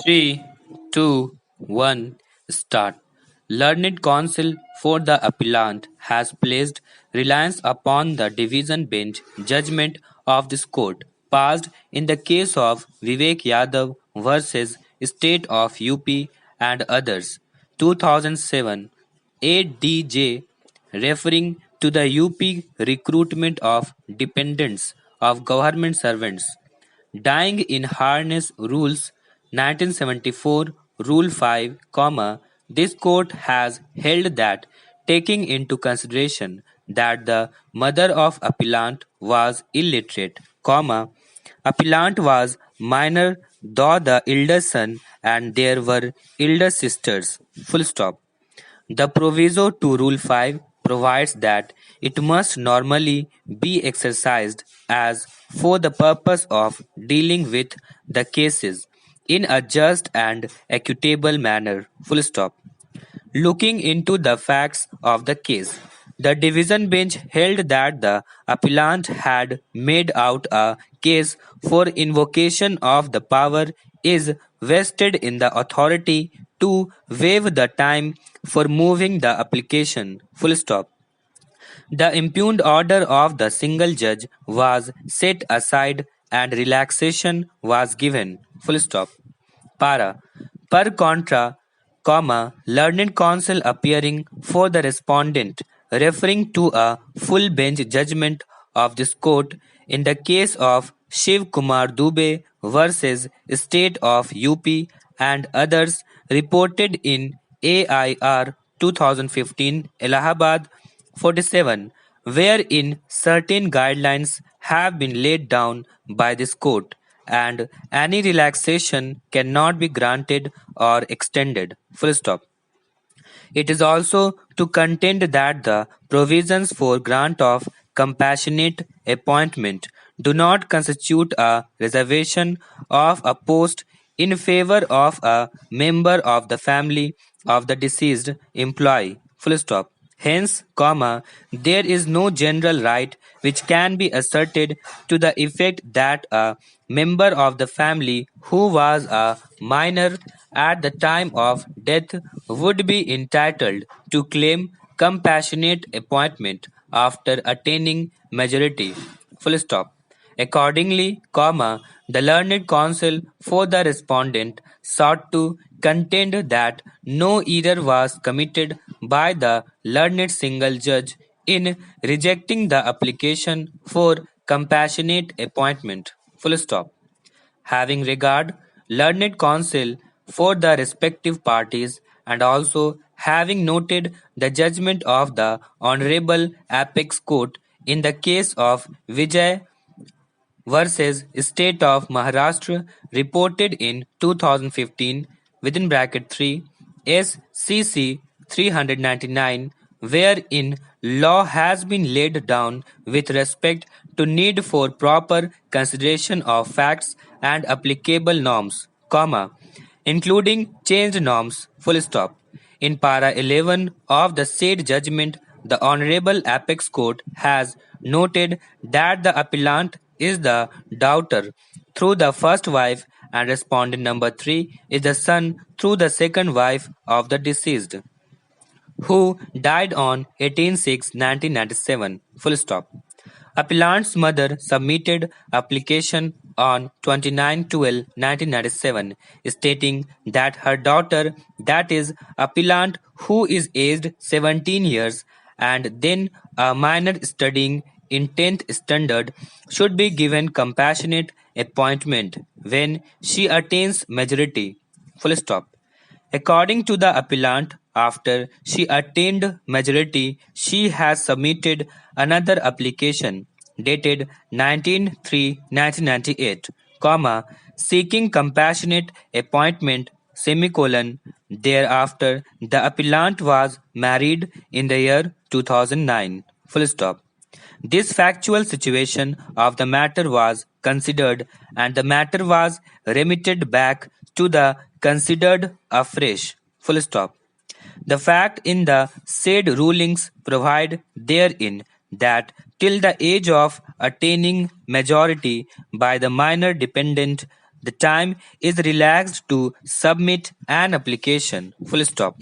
Three, two, one, start. Learned counsel for the appellant has placed reliance upon the division bench judgment of this court, passed in the case of Vivek Yadav versus State of UP and others, 2007, 8DJ, referring to the UP recruitment of dependents of government servants. Dying in Harness Rules 1974 Rule 5, this court has held that taking into consideration that the mother of appellant was illiterate, appellant was minor though the elder son and there were elder sisters, full stop. The proviso to Rule 5 provides that it must normally be exercised as for the purpose of dealing with the cases in a just and equitable manner. Full stop. Looking into the facts of the case, the division bench held that the appellant had made out a case for invocation of the power is vested in the authority to waive the time for moving the application. Full stop. The impugned order of the single judge was set aside and relaxation was given. Full stop. Para. Per contra, learned counsel appearing for the respondent, referring to a full bench judgment of this court in the case of Shiv Kumar Dubey versus State of UP and others reported in AIR 2015 Allahabad 47, wherein certain guidelines have been laid down by this court and any relaxation cannot be granted or extended. Full stop. It is also to contend that the provisions for grant of compassionate appointment do not constitute a reservation of a post in favor of a member of the family of the deceased employee. Full stop. Hence, there is no general right which can be asserted to the effect that a member of the family who was a minor at the time of death would be entitled to claim compassionate appointment after attaining majority. Full stop. Accordingly, the learned counsel for the respondent sought to contend that no error was committed by the learned single judge in rejecting the application for compassionate appointment. Full stop. Having regard learned counsel for the respective parties and also having noted the judgment of the Honorable Apex Court in the case of Vijay versus State of Maharashtra reported in 2015 within bracket 3 SCC 399 wherein law has been laid down with respect to need for proper consideration of facts and applicable norms, including changed norms, full stop. In para 11 of the said judgment, the Honorable Apex Court has noted that the appellant is the daughter through the first wife and respondent number 3 is the son through the second wife of the deceased who died on 18/6/1997. Full stop. Appellant's mother submitted application on 29/12/1997 stating that her daughter, that is, appellant who is aged 17 years and then a minor studying in 10th standard, should be given compassionate appointment when she attains majority. Full stop. According to the appellant, after she attained majority, she has submitted another application dated 19/3/1998, seeking compassionate appointment, thereafter the appellant was married in the year 2009. Full stop. This factual situation of the matter was considered and the matter was remitted back to the considered afresh. Full stop. The fact in the said rulings provide therein that till the age of attaining majority by the minor dependent, The time is relaxed to submit an application. Full stop.